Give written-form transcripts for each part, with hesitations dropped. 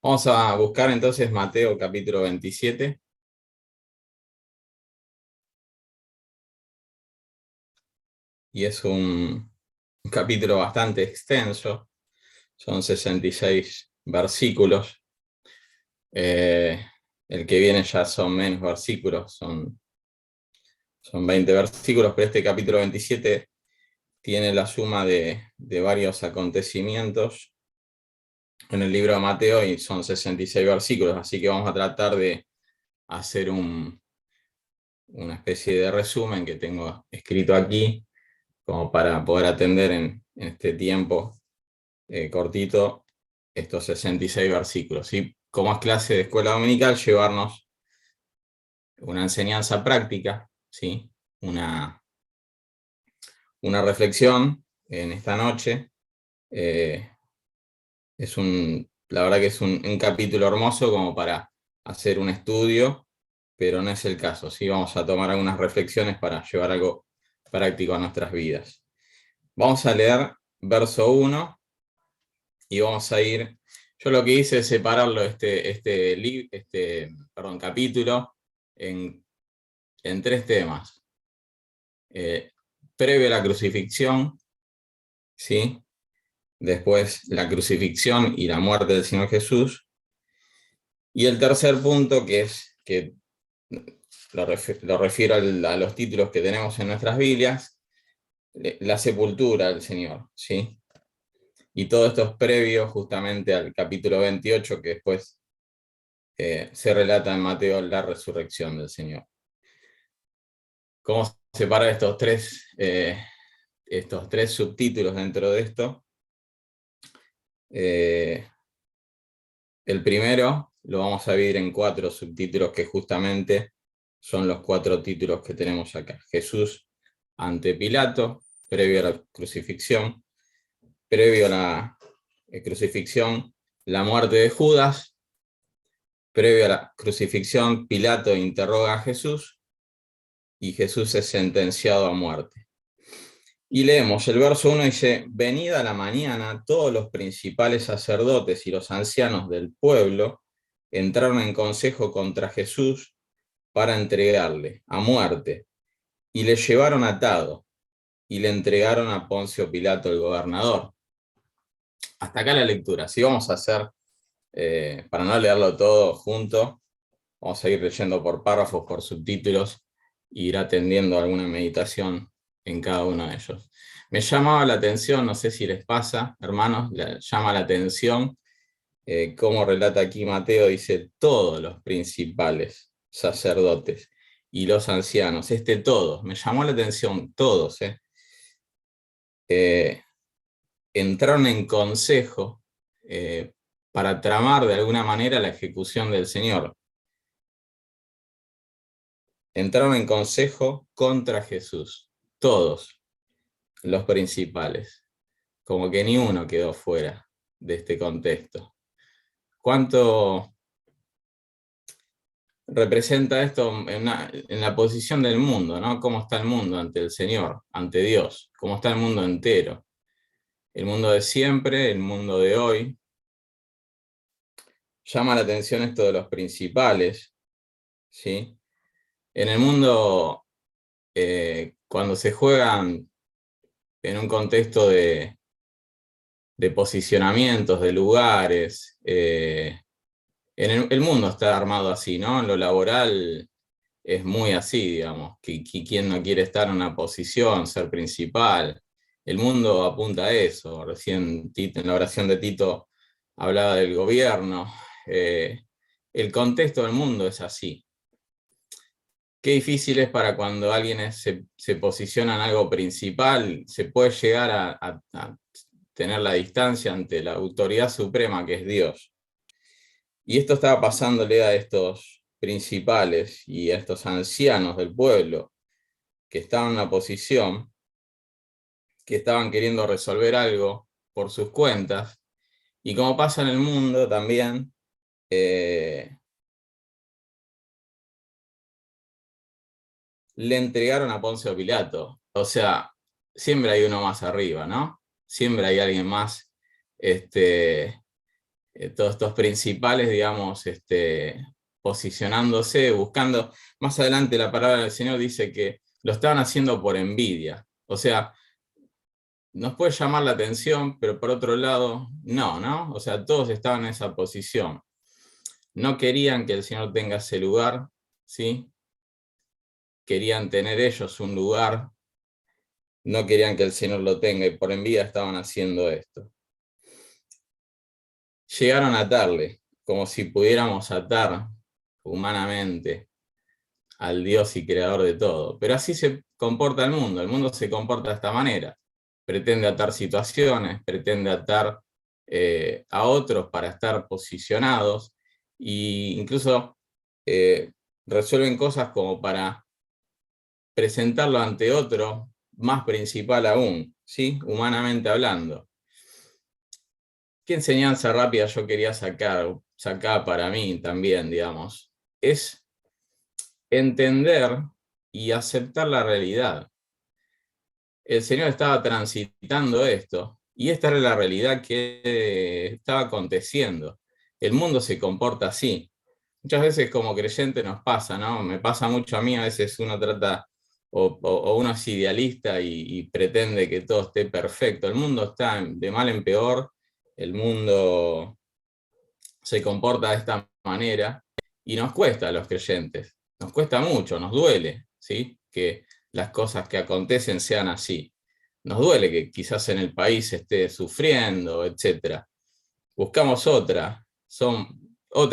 Vamos a buscar entonces Mateo capítulo 27. Y es un capítulo bastante extenso. Son 66 versículos. Eh, el que viene ya son menos versículos, son 20 versículos, pero este capítulo 27 tiene la suma de varios acontecimientos en el libro de Mateo y son 66 versículos, así que vamos a tratar de hacer una especie de resumen que tengo escrito aquí, como para poder atender en este tiempo cortito estos 66 versículos. Y como es clase de escuela dominical, llevarnos una enseñanza práctica, ¿sí? Una reflexión en esta noche. Eh, la verdad que es un capítulo hermoso como para hacer un estudio, pero no es el caso, ¿sí? Vamos a tomar algunas reflexiones para llevar algo práctico a nuestras vidas. Vamos a leer verso 1 y vamos a ir. Yo lo que hice es separarlo, capítulo, en tres temas. Previo a la crucifixión, ¿sí? Después la crucifixión y la muerte del Señor Jesús. Y el tercer punto, que lo refiero a los títulos que tenemos en nuestras Biblias, la sepultura del Señor, ¿sí? Y todo esto es previo justamente al capítulo 28, que después se relata en Mateo la resurrección del Señor. ¿Cómo separar estos tres subtítulos dentro de esto? El primero lo vamos a dividir en 4 subtítulos que justamente son los 4 títulos que tenemos acá. Jesús ante Pilato, previo a la crucifixión, previo a la crucifixión, la muerte de Judas, previo a la crucifixión, Pilato interroga a Jesús y Jesús es sentenciado a muerte. Y leemos, el verso 1 dice, venida la mañana, todos los principales sacerdotes y los ancianos del pueblo entraron en consejo contra Jesús para entregarle a muerte, y le llevaron atado, y le entregaron a Poncio Pilato, el gobernador. Hasta acá la lectura. Si vamos a hacer, para no leerlo todo junto, vamos a ir leyendo por párrafos, por subtítulos, e ir atendiendo alguna meditación en cada uno de ellos. Me llamaba la atención, no sé si les pasa, hermanos, llama la atención cómo relata aquí Mateo, dice todos los principales sacerdotes y los ancianos, todos, me llamó la atención, todos, entraron en consejo para tramar de alguna manera la ejecución del Señor. Entraron en consejo contra Jesús, todos los principales, como que ni uno quedó fuera de este contexto. ¿Cuánto representa esto en la posición del mundo, ¿no? ¿Cómo está el mundo ante el Señor, ante Dios? ¿Cómo está el mundo entero? El mundo de siempre, el mundo de hoy. Llama la atención esto de los principales, ¿sí? En el mundo, cuando se juegan en un contexto de posicionamientos, de lugares, el mundo está armado así, ¿no? En lo laboral es muy así, digamos, que quien no quiere estar en una posición, ser principal. El mundo apunta a eso. Recién Tito, en la oración de Tito hablaba del gobierno. El contexto del mundo es así. Qué difícil es para cuando alguien se posiciona en algo principal, se puede llegar a tener la distancia ante la autoridad suprema que es Dios. Y esto estaba pasándole a estos principales y a estos ancianos del pueblo que estaban en una posición, que estaban queriendo resolver algo por sus cuentas, y como pasa en el mundo también, le entregaron a Poncio Pilato. O sea, siempre hay uno más arriba, ¿no? Siempre hay alguien más todos estos principales, digamos, posicionándose, buscando. Más adelante la palabra del Señor dice que lo estaban haciendo por envidia. O sea, nos puede llamar la atención, pero por otro lado, no, ¿no? O sea, todos estaban en esa posición. No querían que el Señor tenga ese lugar, ¿sí? Querían tener ellos un lugar, no querían que el Señor lo tenga y por envidia estaban haciendo esto. Llegaron a atarle, como si pudiéramos atar humanamente al Dios y creador de todo. Pero así se comporta el mundo se comporta de esta manera. Pretende atar situaciones, pretende atar a otros para estar posicionados e incluso resuelven cosas como para presentarlo ante otro más principal aún, ¿sí? Humanamente hablando. ¿Qué enseñanza rápida yo quería sacar para mí también, digamos? Es entender y aceptar la realidad. El Señor estaba transitando esto, y esta era la realidad que estaba aconteciendo. El mundo se comporta así. Muchas veces como creyente nos pasa, ¿no? Me pasa mucho a mí, a veces uno trata, o uno es idealista y pretende que todo esté perfecto. El mundo está de mal en peor, el mundo se comporta de esta manera, y nos cuesta a los creyentes, nos cuesta mucho, nos duele, ¿sí? Que las cosas que acontecen sean así. Nos duele que quizás en el país esté sufriendo, etc. Buscamos otra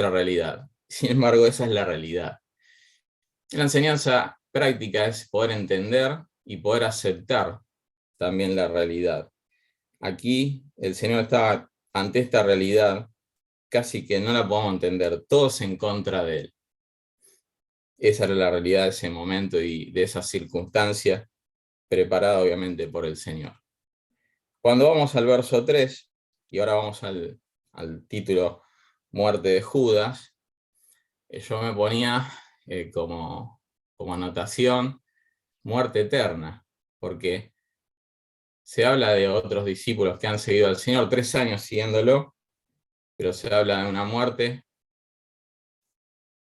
realidad. Sin embargo, esa es la realidad. La enseñanza práctica es poder entender y poder aceptar también la realidad. Aquí el Señor estaba ante esta realidad, casi que no la podemos entender, todos en contra de Él. Esa era la realidad de ese momento y de esa circunstancia, preparada obviamente por el Señor. Cuando vamos al verso 3, y ahora vamos al título Muerte de Judas, yo me ponía como anotación muerte eterna, porque se habla de otros discípulos que han seguido al Señor 3 años siguiéndolo, pero se habla de una muerte,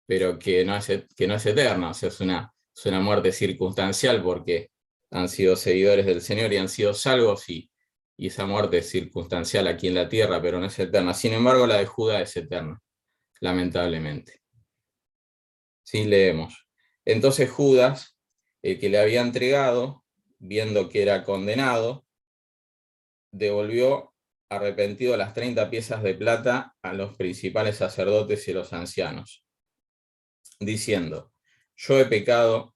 pero que no es eterna, o sea, es una muerte circunstancial porque han sido seguidores del Señor y han sido salvos y esa muerte es circunstancial aquí en la tierra, pero no es eterna. Sin embargo, la de Judas es eterna, lamentablemente. Sí, leemos. Entonces Judas, el que le había entregado, viendo que era condenado, devolvió arrepentido las 30 piezas de plata a los principales sacerdotes y los ancianos, diciendo: yo he pecado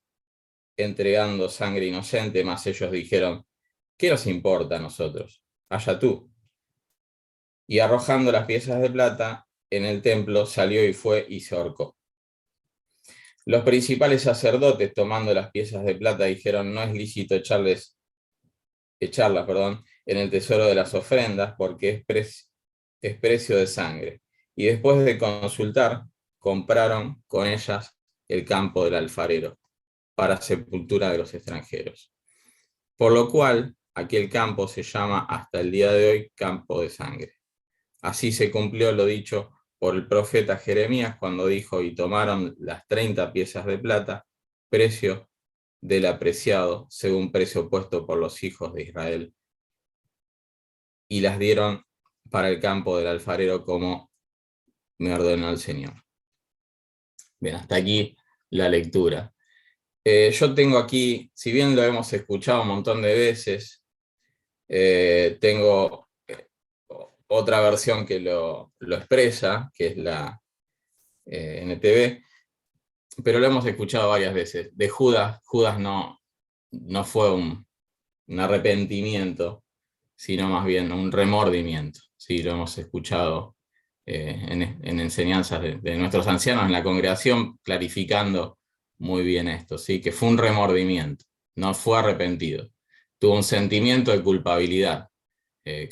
entregando sangre inocente. Mas ellos dijeron: ¿qué nos importa a nosotros? Allá tú. Y arrojando las piezas de plata en el templo, salió y fue y se ahorcó. Los principales sacerdotes, tomando las piezas de plata, dijeron: no es lícito echarlas, en el tesoro de las ofrendas, porque es precio de sangre. Y después de consultar, compraron con ellas el campo del alfarero, para sepultura de los extranjeros. Por lo cual, aquel campo se llama hasta el día de hoy campo de sangre. Así se cumplió lo dicho por el profeta Jeremías cuando dijo: y tomaron las 30 piezas de plata, precio del apreciado, según precio puesto por los hijos de Israel, y las dieron para el campo del alfarero, como me ordenó el Señor. Bien, hasta aquí la lectura. Yo tengo aquí, si bien lo hemos escuchado un montón de veces, tengo otra versión que lo expresa, que es la NTV, pero lo hemos escuchado varias veces. De Judas no fue un arrepentimiento, sino más bien un remordimiento. Sí, lo hemos escuchado en enseñanzas de nuestros ancianos en la congregación, clarificando muy bien esto, ¿sí? Que fue un remordimiento, no fue arrepentido. Tuvo un sentimiento de culpabilidad,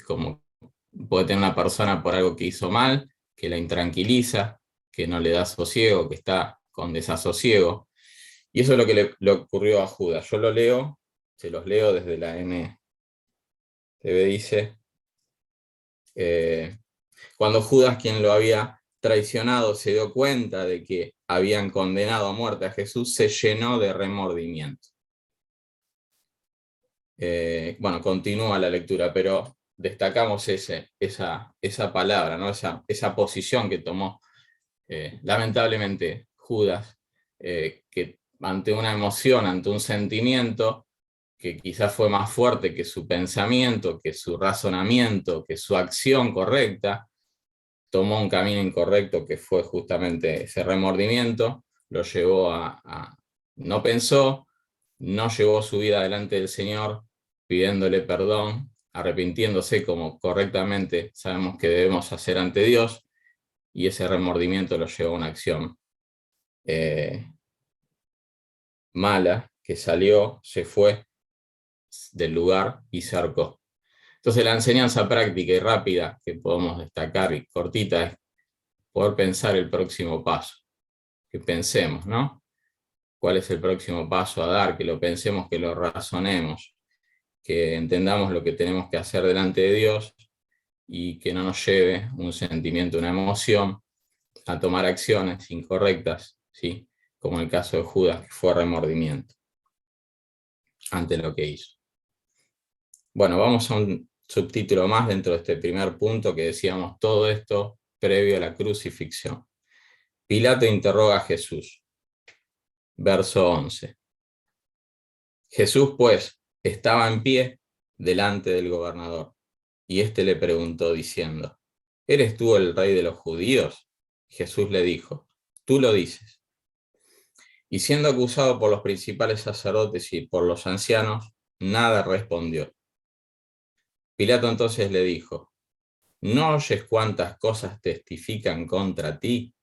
como puede tener una persona por algo que hizo mal, que la intranquiliza, que no le da sosiego, que está con desasosiego. Y eso es lo que le ocurrió a Judas. Yo lo leo, se los leo desde la NTV, dice: Cuando Judas, quien lo había traicionado, se dio cuenta de que habían condenado a muerte a Jesús, se llenó de remordimiento. Bueno, continúa la lectura, pero destacamos esa palabra, ¿no? esa posición que tomó lamentablemente Judas, que ante una emoción, ante un sentimiento que quizás fue más fuerte que su pensamiento, que su razonamiento, que su acción correcta, tomó un camino incorrecto que fue justamente ese remordimiento, lo llevó no pensó, no llevó su vida delante del Señor pidiéndole perdón, arrepintiéndose como correctamente sabemos que debemos hacer ante Dios, y ese remordimiento lo llevó a una acción mala, que salió, se fue del lugar y se ahorcó. Entonces la enseñanza práctica y rápida que podemos destacar y cortita es poder pensar el próximo paso, que pensemos, ¿no? ¿Cuál es el próximo paso a dar? Que lo pensemos, que lo razonemos, que entendamos lo que tenemos que hacer delante de Dios y que no nos lleve un sentimiento, una emoción a tomar acciones incorrectas, ¿sí? Como en el caso de Judas, que fue remordimiento ante lo que hizo. Bueno, vamos a un subtítulo más dentro de este primer punto que decíamos, todo esto previo a la crucifixión. Pilato interroga a Jesús. Verso 11. Jesús, pues, estaba en pie delante del gobernador, y éste le preguntó diciendo, ¿eres tú el rey de los judíos? Jesús le dijo, tú lo dices. Y siendo acusado por los principales sacerdotes y por los ancianos, nada respondió. Pilato entonces le dijo, ¿no oyes cuántas cosas testifican contra ti?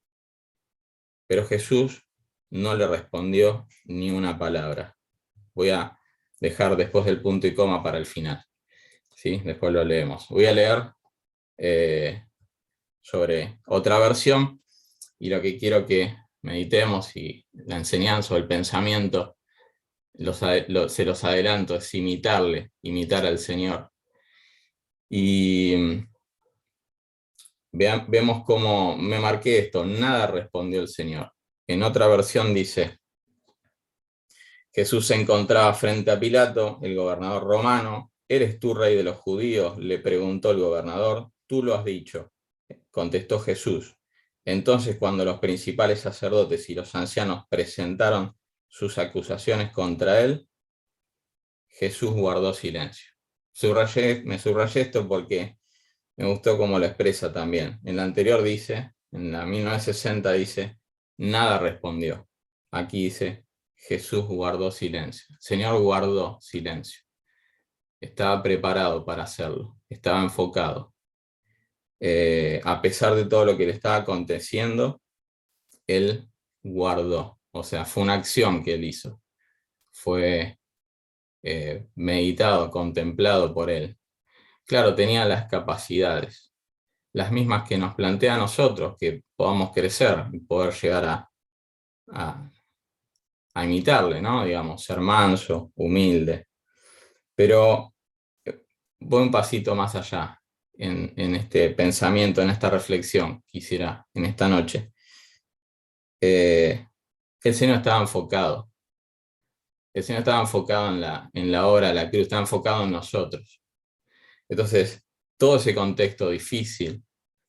Pero Jesús no le respondió ni una palabra. Voy a dejar después del punto y coma para el final, ¿sí? Después lo leemos. Voy a leer sobre otra versión, y lo que quiero que meditemos y la enseñanza o el pensamiento, se los adelanto, es imitar al Señor. Y vemos cómo me marqué esto, nada respondió el Señor. En otra versión dice, Jesús se encontraba frente a Pilato, el gobernador romano. ¿Eres tú rey de los judíos?, le preguntó el gobernador. Tú lo has dicho, contestó Jesús. Entonces, cuando los principales sacerdotes y los ancianos presentaron sus acusaciones contra él, Jesús guardó silencio. Me subrayé esto porque me gustó cómo lo expresa también. En la anterior dice, en la 1960 dice, nada respondió. Aquí dice, Jesús guardó silencio. El Señor guardó silencio. Estaba preparado para hacerlo. Estaba enfocado. A pesar de todo lo que le estaba aconteciendo, él guardó. O sea, fue una acción que él hizo. Fue meditado, contemplado por él. Claro, tenía las capacidades, las mismas que nos plantea a nosotros, que podamos crecer y poder llegar a imitarle, ¿no? Digamos, ser manso, humilde. Pero voy un pasito más allá en este pensamiento, en esta reflexión, quisiera, en esta noche. El Señor estaba enfocado. El Señor estaba enfocado en la obra de la cruz, estaba enfocado en nosotros. Entonces, todo ese contexto difícil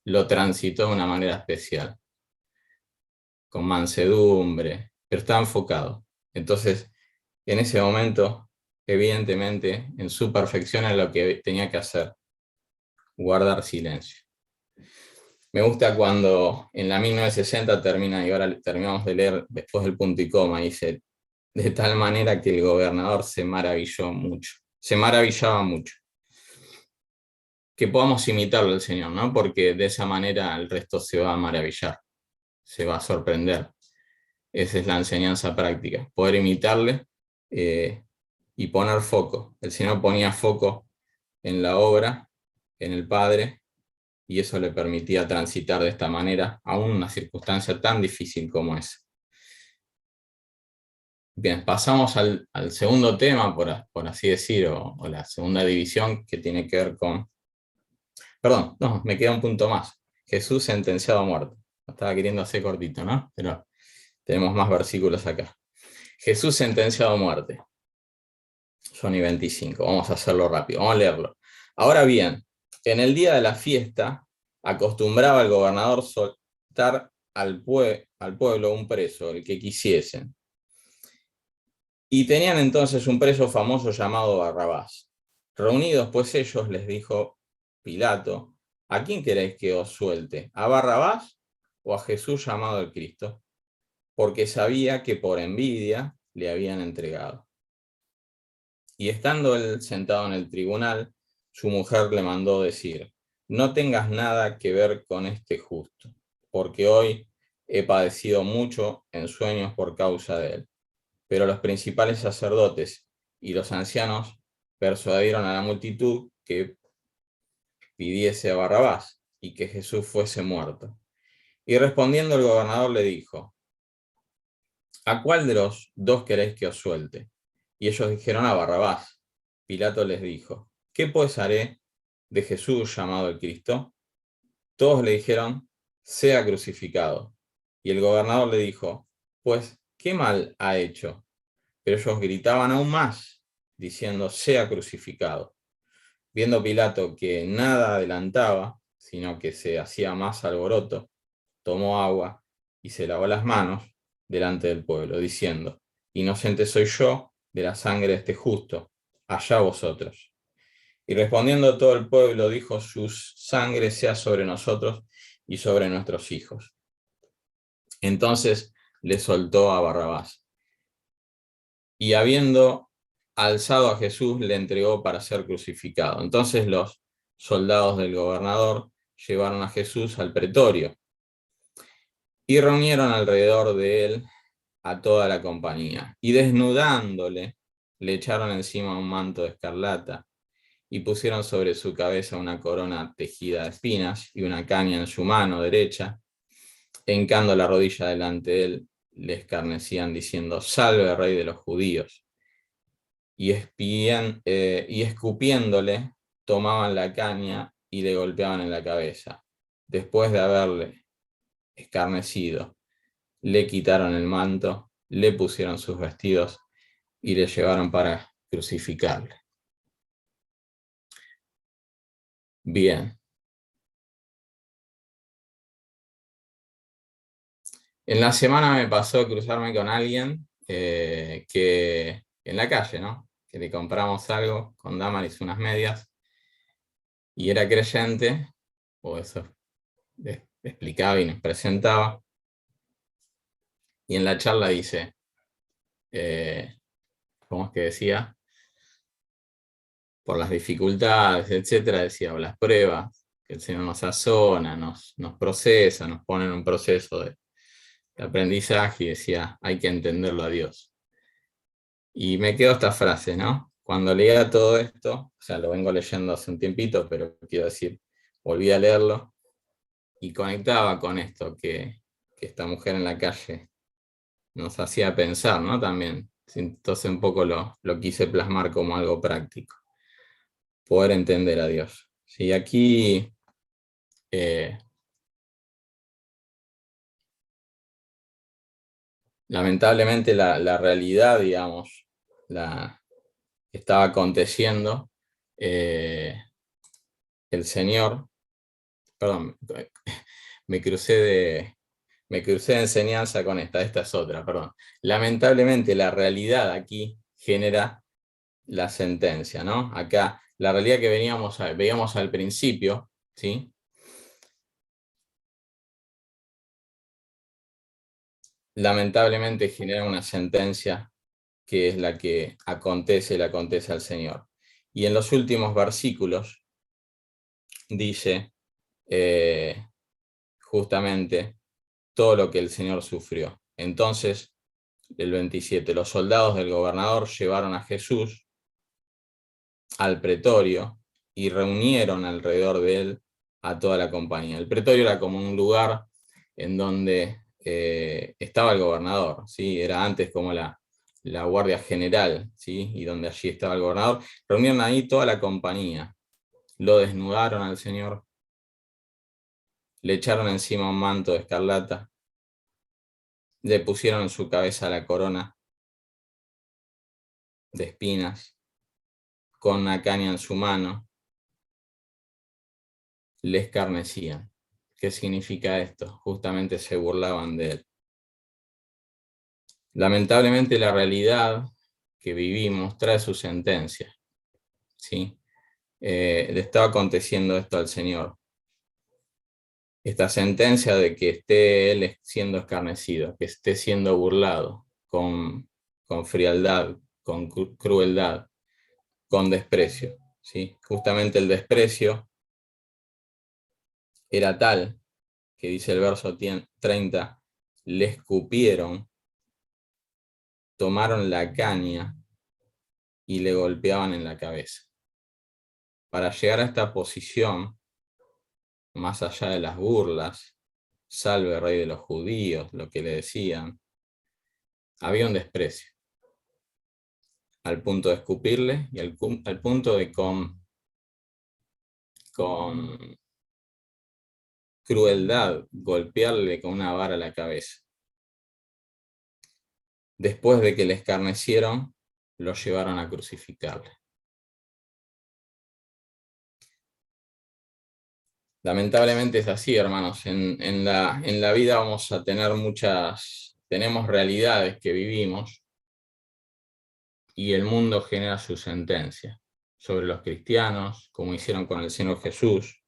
lo transitó de una manera especial, con mansedumbre, pero estaba enfocado. Entonces, en ese momento, evidentemente, en su perfección era lo que tenía que hacer, guardar silencio. Me gusta cuando en la 1960 termina, y ahora terminamos de leer después del punto y coma, dice, de tal manera que el gobernador se maravillaba mucho. Que podamos imitarlo al Señor, ¿no? Porque de esa manera el resto se va a maravillar, se va a sorprender. Esa es la enseñanza práctica, poder imitarle y poner foco. El Señor ponía foco en la obra, en el Padre, y eso le permitía transitar de esta manera, aún una circunstancia tan difícil como esa. Bien, pasamos al segundo tema, por así decir, o la segunda división, que tiene que ver con... Perdón, no, me queda un punto más. Jesús sentenciado a muerte. Estaba queriendo hacer cortito, ¿no? Pero tenemos más versículos acá. Jesús sentenciado a muerte. Son y 25. Vamos a hacerlo rápido. Vamos a leerlo. Ahora bien, en el día de la fiesta, acostumbraba el gobernador soltar al pueblo un preso, el que quisiesen. Y tenían entonces un preso famoso llamado Barrabás. Reunidos pues ellos, les dijo Pilato: ¿a quién queréis que os suelte? ¿A Barrabás o a Jesús llamado el Cristo? Porque sabía que por envidia le habían entregado. Y estando él sentado en el tribunal, su mujer le mandó decir: no tengas nada que ver con este justo, porque hoy he padecido mucho en sueños por causa de él. Pero los principales sacerdotes y los ancianos persuadieron a la multitud que pidiese a Barrabás y que Jesús fuese muerto. Y respondiendo el gobernador le dijo: ¿a cuál de los dos queréis que os suelte? Y ellos dijeron: a Barrabás. Pilato les dijo: ¿qué pues haré de Jesús llamado el Cristo? Todos le dijeron: sea crucificado. Y el gobernador le dijo: pues, ¿qué mal ha hecho? Pero ellos gritaban aún más, diciendo: sea crucificado. Viendo Pilato que nada adelantaba, sino que se hacía más alboroto, tomó agua y se lavó las manos delante del pueblo, diciendo: inocente soy yo de la sangre de este justo, allá vosotros. Y respondiendo todo el pueblo, dijo: su sangre sea sobre nosotros y sobre nuestros hijos. Entonces le soltó a Barrabás. Y habiendo alzado a Jesús, le entregó para ser crucificado. Entonces los soldados del gobernador llevaron a Jesús al pretorio y reunieron alrededor de él a toda la compañía. Y desnudándole, le echaron encima un manto de escarlata y pusieron sobre su cabeza una corona tejida de espinas y una caña en su mano derecha. Hincando la rodilla delante de él, le escarnecían diciendo: salve, rey de los judíos. Y escupiéndole, tomaban la caña y le golpeaban en la cabeza. Después de haberle escarnecido, le quitaron el manto, le pusieron sus vestidos y le llevaron para crucificarle. Bien. En la semana me pasó cruzarme con alguien que en la calle, ¿no? Que le compramos algo con Damaris, unas medias, y era creyente, o eso explicaba y nos presentaba, y en la charla dice, ¿cómo es que decía? Por las dificultades, etcétera, decía, o las pruebas, que el Señor nos sazona, nos procesa, nos pone en un proceso de aprendizaje, y decía: hay que entenderlo a Dios. Y me quedó esta frase, ¿no? Cuando leía todo esto, o sea, lo vengo leyendo hace un tiempito, pero quiero decir, volví a leerlo y conectaba con esto que esta mujer en la calle nos hacía pensar, ¿no? También. Entonces un poco lo quise plasmar como algo práctico. Poder entender a Dios. Sí, aquí lamentablemente la realidad, digamos, la que estaba aconteciendo, el Señor, perdón, me crucé de enseñanza con esta es otra, perdón. Lamentablemente la realidad aquí genera la sentencia, ¿no? Acá, la realidad que veíamos al principio, ¿sí? Lamentablemente genera una sentencia que es la que le acontece al Señor. Y en los últimos versículos dice justamente todo lo que el Señor sufrió. Entonces, el 27, los soldados del gobernador llevaron a Jesús al pretorio y reunieron alrededor de él a toda la compañía. El pretorio era como un lugar en donde estaba el gobernador, ¿sí? Era antes como la guardia general, ¿sí? Y donde allí estaba el gobernador. Reunieron ahí toda la compañía, lo desnudaron al Señor le echaron encima un manto de escarlata, le pusieron en su cabeza la corona de espinas, con una caña en su mano, le escarnecían. ¿Qué significa esto? Justamente se burlaban de él. Lamentablemente la realidad que vivimos trae su sentencia, ¿sí? Le estaba aconteciendo esto al Señor. Esta sentencia de que esté Él siendo escarnecido, que esté siendo burlado con frialdad, con crueldad, con desprecio, ¿sí? Justamente el desprecio era tal que dice el verso 30, le escupieron, tomaron la caña y le golpeaban en la cabeza. Para llegar a esta posición, más allá de las burlas, salve rey de los judíos, lo que le decían, había un desprecio, al punto de escupirle y al punto de con crueldad golpearle con una vara a la cabeza. Después de que le escarnecieron, lo llevaron a crucificarle. Lamentablemente es así, hermanos. En la vida vamos a tener tenemos realidades que vivimos y el mundo genera su sentencia sobre los cristianos, como hicieron con el Señor Jesús.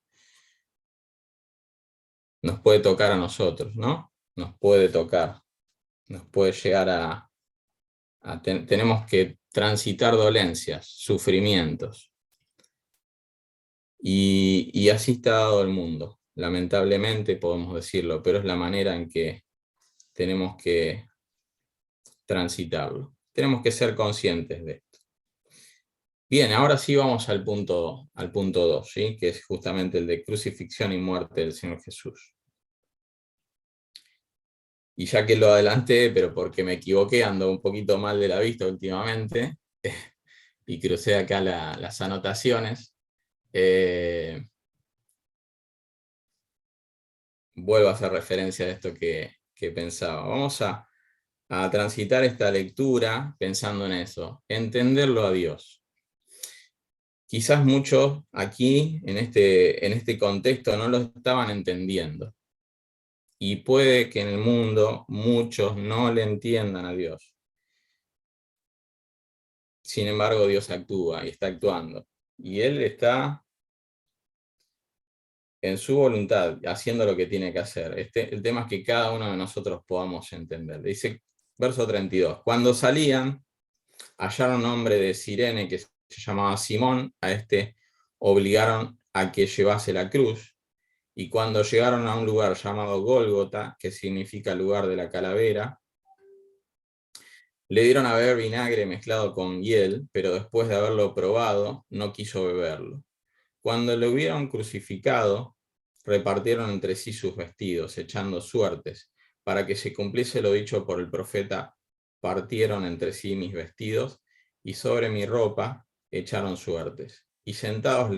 Nos puede tocar a nosotros, ¿no? Nos puede tocar, nos puede llegar tenemos que transitar dolencias, sufrimientos. Y así está dado el mundo. Lamentablemente podemos decirlo, pero es la manera en que tenemos que transitarlo. Tenemos que ser conscientes de esto. Bien, ahora sí vamos al punto 2, ¿sí? Que es justamente el de crucifixión y muerte del Señor Jesús. Y ya que lo adelanté, pero porque me equivoqué, ando un poquito mal de la vista últimamente, y crucé acá las anotaciones, vuelvo a hacer referencia a esto que pensaba. Vamos a transitar esta lectura pensando en eso, entenderlo a Dios. Quizás muchos aquí, en este contexto, no lo estaban entendiendo. Y puede que en el mundo muchos no le entiendan a Dios. Sin embargo, Dios actúa y está actuando. Y Él está en su voluntad, haciendo lo que tiene que hacer. El tema es que cada uno de nosotros podamos entender. Dice, verso 32, cuando salían, hallaron un hombre de Cirene que se llamaba Simón, a este obligaron a que llevase la cruz, y cuando llegaron a un lugar llamado Gólgota, que significa lugar de la calavera, le dieron a beber vinagre mezclado con hiel, pero después de haberlo probado, no quiso beberlo. Cuando lo hubieron crucificado, repartieron entre sí sus vestidos, echando suertes, para que se cumpliese lo dicho por el profeta, partieron entre sí mis vestidos, y sobre mi ropa echaron suertes. Y sentados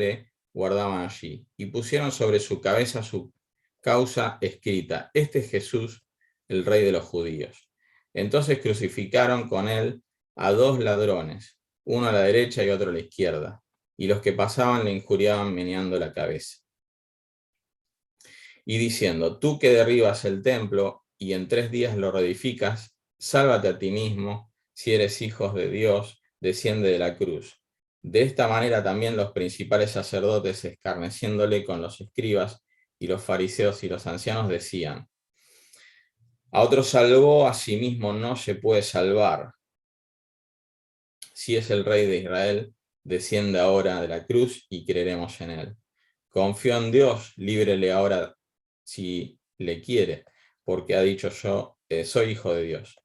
guardaban allí, y pusieron sobre su cabeza su causa escrita: este es Jesús, el Rey de los judíos. Entonces crucificaron con él a 2 ladrones, uno a la derecha y otro a la izquierda, y los que pasaban le injuriaban meneando la cabeza. Y diciendo, tú que derribas el templo y en 3 días lo reedificas, sálvate a ti mismo, si eres hijo de Dios, desciende de la cruz. De esta manera también los principales sacerdotes, escarneciéndole con los escribas y los fariseos y los ancianos, decían, a otro salvó, a sí mismo no se puede salvar. Si es el Rey de Israel, desciende ahora de la cruz y creeremos en él. Confío en Dios, líbrele ahora si le quiere, porque ha dicho yo soy hijo de Dios.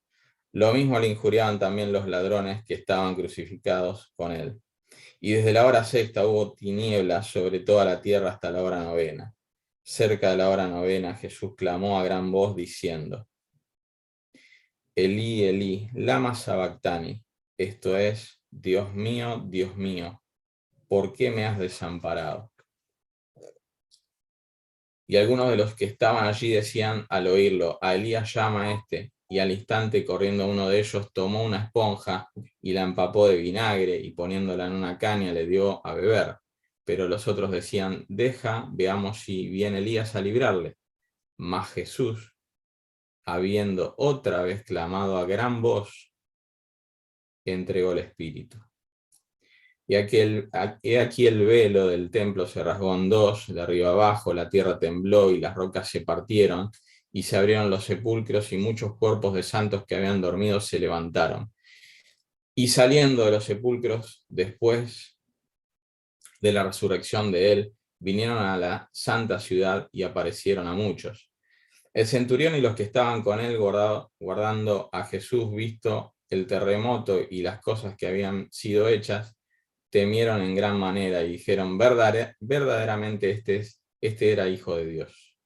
Lo mismo le injuriaban también los ladrones que estaban crucificados con él. Y desde la hora 6 hubo tinieblas sobre toda la tierra hasta la hora 9. Cerca de la hora 9 Jesús clamó a gran voz diciendo, Elí, Elí, lama sabactani, esto es, Dios mío, ¿por qué me has desamparado? Y algunos de los que estaban allí decían al oírlo: a Elías llama a este. Y al instante, corriendo uno de ellos, tomó una esponja y la empapó de vinagre, y poniéndola en una caña le dio a beber. Pero los otros decían: deja, veamos si viene Elías a librarle. Mas Jesús, habiendo otra vez clamado a gran voz, entregó el espíritu. Y he aquí el velo del templo se rasgó en dos, de arriba abajo, la tierra tembló y las rocas se partieron, y se abrieron los sepulcros, y muchos cuerpos de santos que habían dormido se levantaron. Y saliendo de los sepulcros, después de la resurrección de él, vinieron a la santa ciudad y aparecieron a muchos. El centurión y los que estaban con él guardando a Jesús, visto el terremoto y las cosas que habían sido hechas, temieron en gran manera y dijeron: verdaderamente este era hijo de Dios.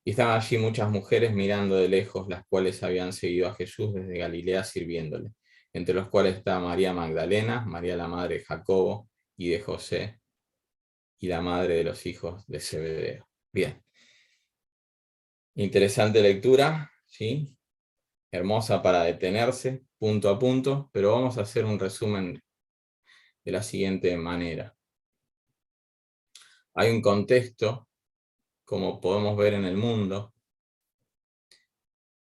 Y estaban allí muchas mujeres mirando de lejos, las cuales habían seguido a Jesús desde Galilea sirviéndole, entre los cuales está María Magdalena, María la madre de Jacobo y de José, y la madre de los hijos de Zebedeo. Bien. Interesante lectura, ¿sí? Hermosa para detenerse, punto a punto, pero vamos a hacer un resumen de la siguiente manera. Hay un contexto, como podemos ver en el mundo,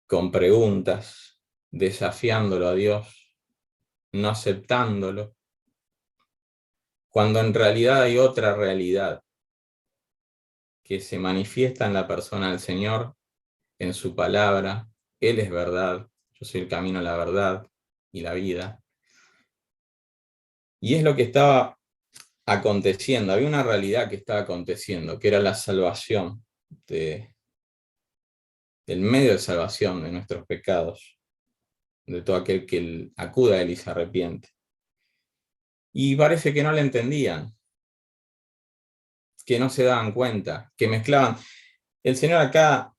con preguntas, desafiándolo a Dios, no aceptándolo, cuando en realidad hay otra realidad que se manifiesta en la persona del Señor, en su palabra. Él es verdad, yo soy el camino, la verdad y la vida. Y es lo que estaba aconteciendo, había una realidad que estaba aconteciendo, que era la salvación, del medio de salvación de nuestros pecados, de todo aquel que acuda a él y se arrepiente. Y parece que no le entendían, que no se daban cuenta, que mezclaban. El Señor acá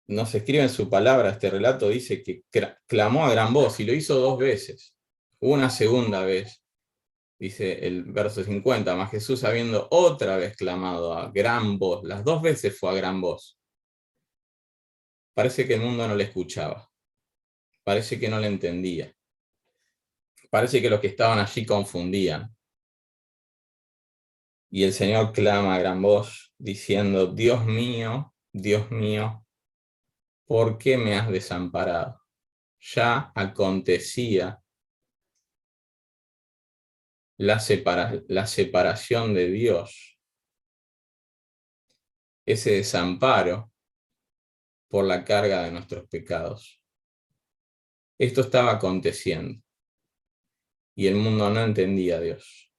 nos escribe en su palabra, este relato dice que clamó a gran voz, y lo hizo 2 veces. Una segunda vez, dice el verso 50, mas Jesús, habiendo otra vez clamado a gran voz, las 2 veces fue a gran voz. Parece que el mundo no le escuchaba, parece que no le entendía, parece que los que estaban allí confundían. Y el Señor clama a gran voz, diciendo: Dios mío, ¿por qué me has desamparado? Ya acontecía la separación de Dios, ese desamparo por la carga de nuestros pecados. Esto estaba aconteciendo y el mundo no entendía a Dios.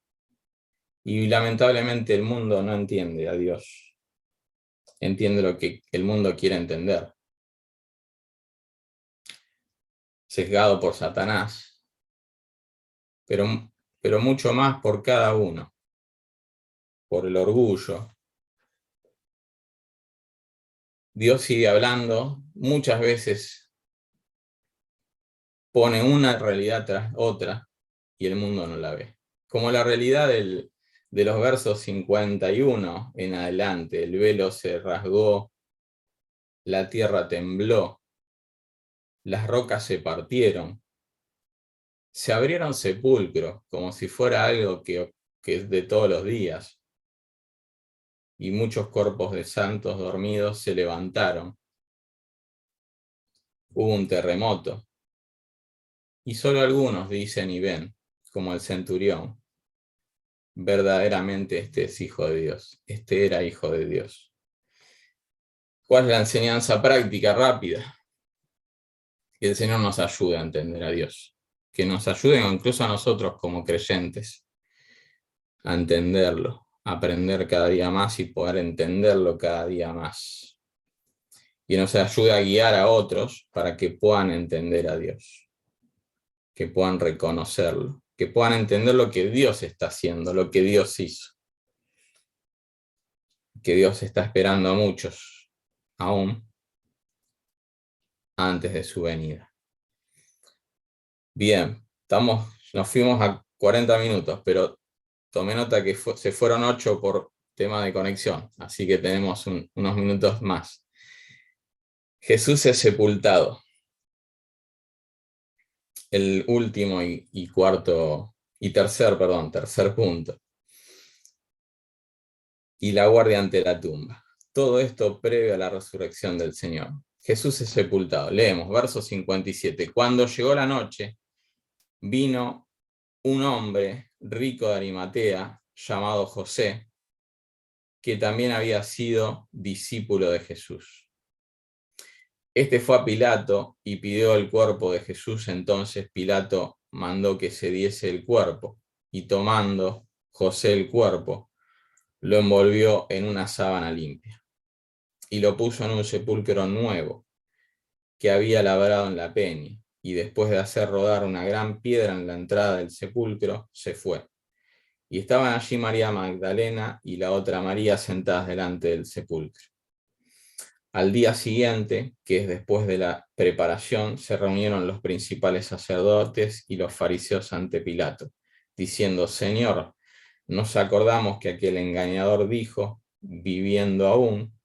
Y lamentablemente el mundo no entiende a Dios. Entiende lo que el mundo quiere entender. Sesgado por Satanás, pero mucho más por cada uno, por el orgullo. Dios sigue hablando, muchas veces pone una realidad tras otra y el mundo no la ve. Como la realidad de los versos 51 en adelante: el velo se rasgó, la tierra tembló, las rocas se partieron, se abrieron sepulcros, como si fuera algo que es de todos los días, y muchos cuerpos de santos dormidos se levantaron. Hubo un terremoto, y solo algunos dicen y ven, como el centurión: verdaderamente este es hijo de Dios, este era hijo de Dios. ¿Cuál es la enseñanza práctica rápida? Que el Señor nos ayude a entender a Dios, que nos ayude incluso a nosotros como creyentes a entenderlo, a aprender cada día más y poder entenderlo cada día más. Y nos ayude a guiar a otros para que puedan entender a Dios, que puedan reconocerlo, que puedan entender lo que Dios está haciendo, lo que Dios hizo, que Dios está esperando a muchos aún antes de su venida. Bien, nos fuimos a 40 minutos, pero tomé nota que se fueron 8 tema de conexión, así que tenemos unos minutos más. Jesús es sepultado. El último tercer punto. Y la guardia ante la tumba. Todo esto previo a la resurrección del Señor. Jesús es sepultado. Leemos, verso 57. Cuando llegó la noche, vino un hombre rico de Arimatea, llamado José, que también había sido discípulo de Jesús. Este fue a Pilato y pidió el cuerpo de Jesús. Entonces Pilato mandó que se diese el cuerpo, y tomando José el cuerpo, lo envolvió en una sábana limpia, y lo puso en un sepulcro nuevo, que había labrado en la peña, y después de hacer rodar una gran piedra en la entrada del sepulcro, se fue. Y estaban allí María Magdalena y la otra María sentadas delante del sepulcro. Al día siguiente, que es después de la preparación, se reunieron los principales sacerdotes y los fariseos ante Pilato, diciendo: Señor, nos acordamos que aquel engañador dijo, viviendo aún,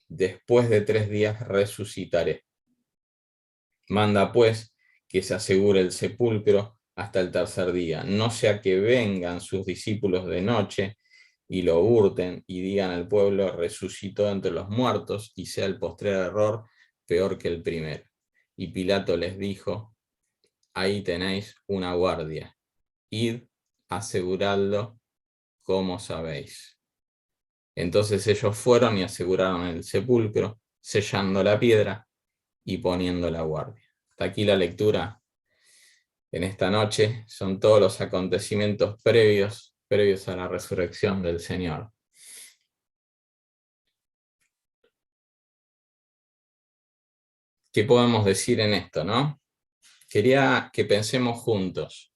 después de 3 días resucitaré. Manda pues que se asegure el sepulcro hasta el tercer día, no sea que vengan sus discípulos de noche y lo hurten y digan al pueblo: resucitó entre los muertos, y sea el postrer error peor que el primero. Y Pilato les dijo: ahí tenéis una guardia, id, aseguradlo como sabéis. Entonces ellos fueron y aseguraron el sepulcro, sellando la piedra y poniendo la guardia. Hasta aquí la lectura en esta noche. Son todos los acontecimientos previos a la resurrección del Señor. ¿Qué podemos decir en esto, no? Quería que pensemos juntos.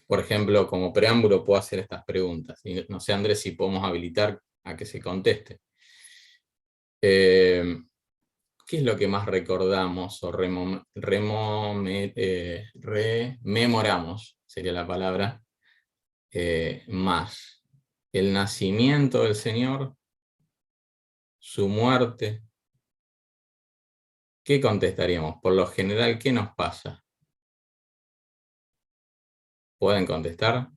Por ejemplo, como preámbulo puedo hacer estas preguntas. Y no sé, Andrés, si podemos habilitar a que se conteste. ¿Qué es lo que más recordamos o rememoramos, sería la palabra, más? ¿El nacimiento del Señor? ¿Su muerte? ¿Qué contestaríamos? Por lo general, ¿qué nos pasa? ¿Pueden contestar?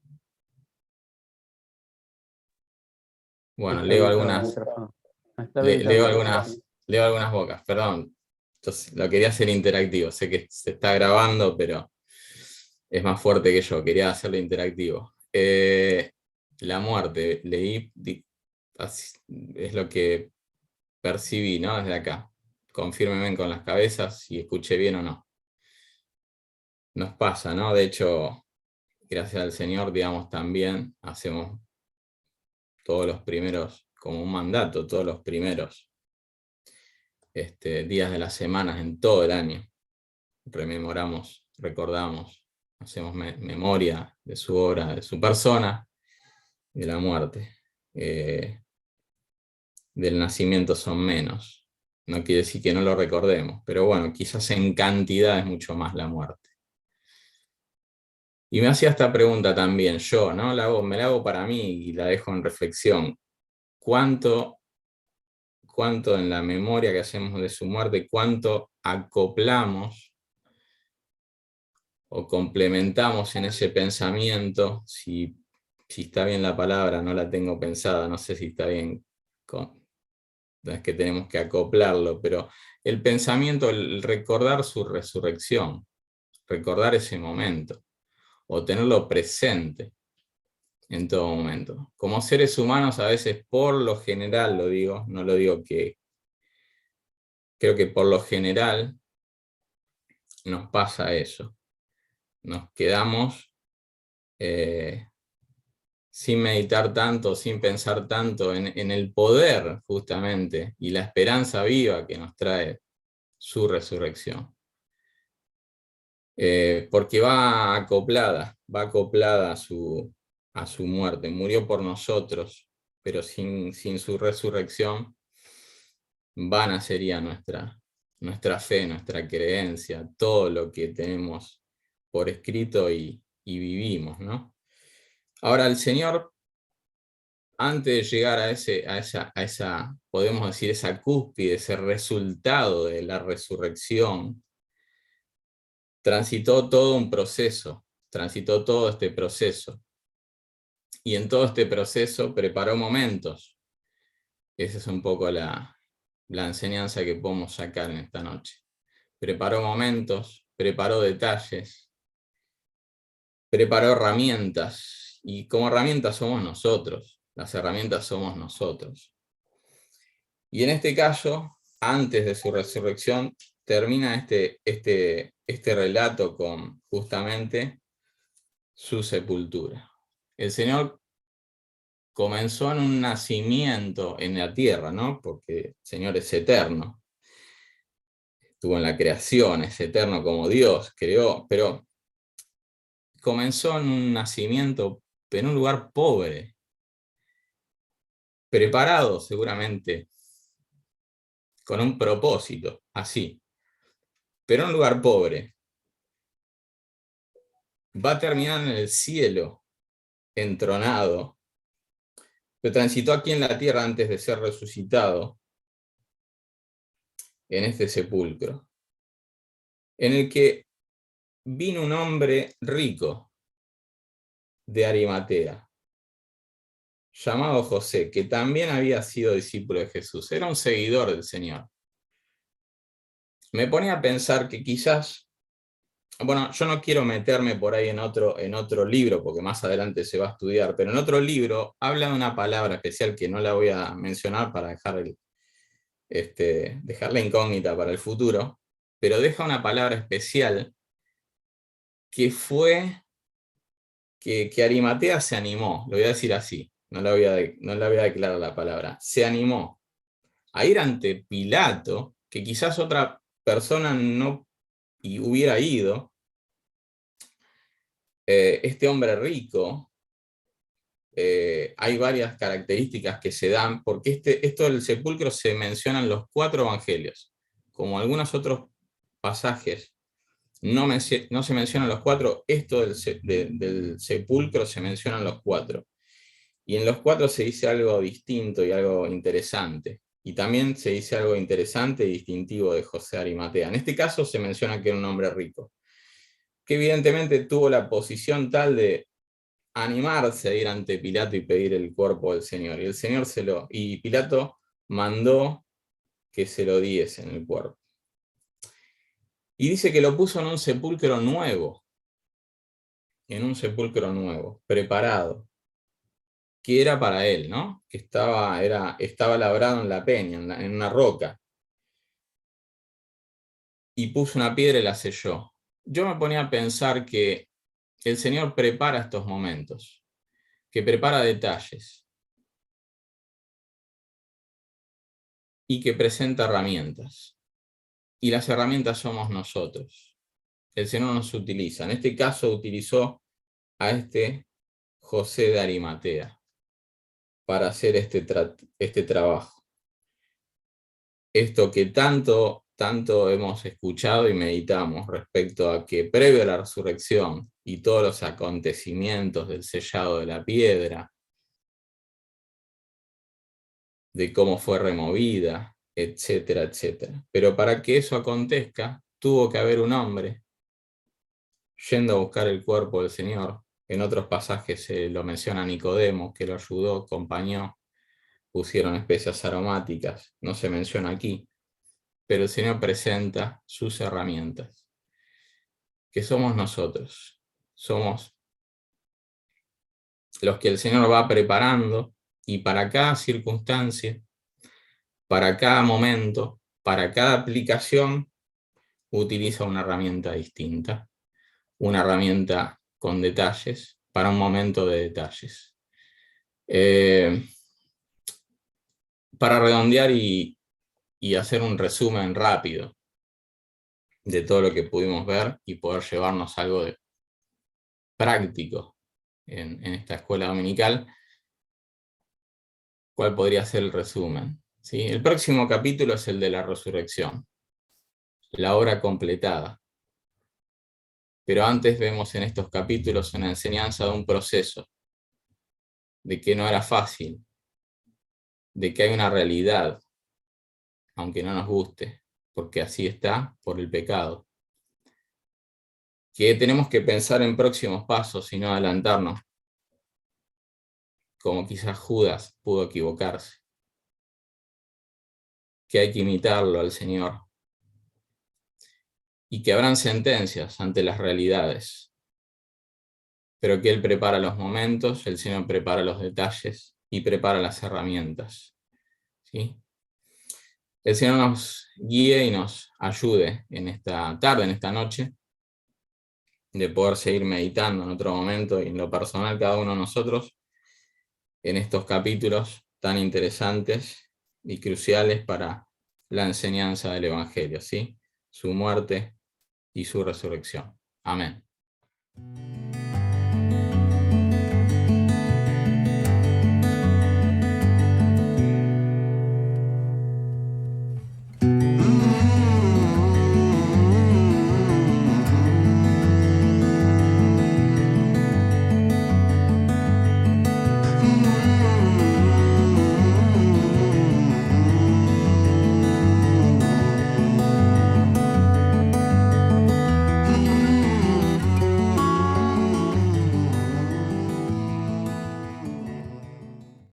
Bueno, Está habilitado el micrófono. Está habilitado el micrófono. leo algunas bocas, perdón. Entonces, lo quería hacer interactivo. Sé que se está grabando, pero es más fuerte que yo. Quería hacerlo interactivo. La muerte, es lo que percibí, ¿no? Desde acá. Confírmenme con las cabezas si escuché bien o no. Nos pasa, ¿no? De hecho, gracias al Señor, digamos, también hacemos todos los primeros, como un mandato, todos los primeros días de las semanas en todo el año. Rememoramos, recordamos, hacemos memoria de su obra, de su persona, de la muerte. Del nacimiento son menos. No quiere decir que no lo recordemos, pero bueno, quizás en cantidad es mucho más la muerte. Y me hacía esta pregunta también yo, ¿no? Me la hago para mí y la dejo en reflexión. ¿Cuánto en la memoria que hacemos de su muerte, cuánto acoplamos o complementamos en ese pensamiento? Si está bien la palabra, no la tengo pensada, no sé si está bien, no es que tenemos que acoplarlo, pero el pensamiento, el recordar su resurrección, recordar ese momento, o tenerlo presente en todo momento. Como seres humanos, a veces, por lo general, lo digo, no lo digo que... Creo que por lo general nos pasa eso. Nos quedamos sin meditar tanto, sin pensar tanto en el poder, justamente, y la esperanza viva que nos trae su resurrección. Porque va acoplada a su muerte. Murió por nosotros, pero sin su resurrección, vana sería nuestra fe, nuestra creencia, todo lo que tenemos por escrito y vivimos, ¿no? Ahora, el Señor antes de llegar a esa, podemos decir, esa cúspide, ese resultado de la resurrección, transitó todo un proceso, transitó todo este proceso. Y en todo este proceso preparó momentos. Esa es un poco la enseñanza que podemos sacar en esta noche. Preparó momentos, preparó detalles, preparó herramientas. Y como herramientas somos nosotros. Las herramientas somos nosotros. Y en este caso, antes de su resurrección, termina este relato con justamente su sepultura. El Señor comenzó en un nacimiento en la tierra, ¿no? Porque el Señor es eterno. Estuvo en la creación, es eterno como Dios creó, pero comenzó en un nacimiento en un lugar pobre, preparado seguramente, con un propósito, así, pero en un lugar pobre. Va a terminar en el cielo, entronado, pero transitó aquí en la tierra antes de ser resucitado, en este sepulcro, en el que vino un hombre rico de Arimatea, llamado José, que también había sido discípulo de Jesús, era un seguidor del Señor. Me ponía a pensar que quizás, bueno, yo no quiero meterme por ahí en otro libro, porque más adelante se va a estudiar, pero en otro libro habla de una palabra especial que no la voy a mencionar para dejarla incógnita para el futuro, pero deja una palabra especial que fue que Arimatea se animó, lo voy a decir así, no la voy a declarar la palabra, se animó a ir ante Pilato, que quizás otra persona no hubiera ido, este hombre rico, hay varias características que se dan, porque esto del sepulcro se menciona en los 4 evangelios, como algunos otros pasajes no se mencionan los 4, esto del sepulcro se mencionan los 4. Y en los 4 se dice algo distinto y algo interesante. Y también se dice algo interesante y distintivo de José Arimatea. En este caso se menciona que era un hombre rico, que evidentemente tuvo la posición tal de animarse a ir ante Pilato y pedir el cuerpo del Señor. Y Pilato mandó que se lo diesen el cuerpo. Y dice que lo puso en un sepulcro nuevo, preparado, que era para él, ¿no? Que estaba labrado en la peña, en una roca. Y puso una piedra y la selló. Yo me ponía a pensar que el Señor prepara estos momentos, que prepara detalles y que presenta herramientas. Y las herramientas somos nosotros. El Señor nos utiliza. En este caso utilizó a este José de Arimatea para hacer este trabajo. Esto que tanto hemos escuchado y meditamos respecto a que previo a la resurrección y todos los acontecimientos del sellado de la piedra, de cómo fue removida, etcétera, etcétera. Pero para que eso acontezca, tuvo que haber un hombre yendo a buscar el cuerpo del Señor. En otros pasajes se lo menciona Nicodemo, que lo ayudó, acompañó, pusieron especias aromáticas, no se menciona aquí, pero el Señor presenta sus herramientas, que somos nosotros, somos los que el Señor va preparando, y para cada circunstancia, para cada momento, para cada aplicación, utiliza una herramienta distinta, una herramienta con detalles, para un momento de detalles. Para redondear y hacer un resumen rápido de todo lo que pudimos ver y poder llevarnos algo de práctico en esta escuela dominical, ¿cuál podría ser el resumen? ¿Sí? El próximo capítulo es el de la resurrección, la obra completada. Pero antes vemos en estos capítulos una enseñanza de un proceso, de que no era fácil, de que hay una realidad, aunque no nos guste, porque así está por el pecado. Que tenemos que pensar en próximos pasos y no adelantarnos, como quizás Judas pudo equivocarse. Que hay que imitarlo al Señor. Y que habrán sentencias ante las realidades, pero que Él prepara los momentos, el Señor prepara los detalles y prepara las herramientas. ¿Sí? El Señor nos guíe y nos ayude en esta tarde, en esta noche, de poder seguir meditando en otro momento y en lo personal cada uno de nosotros en estos capítulos tan interesantes y cruciales para la enseñanza del Evangelio, ¿sí? Su muerte y su resurrección. Amén.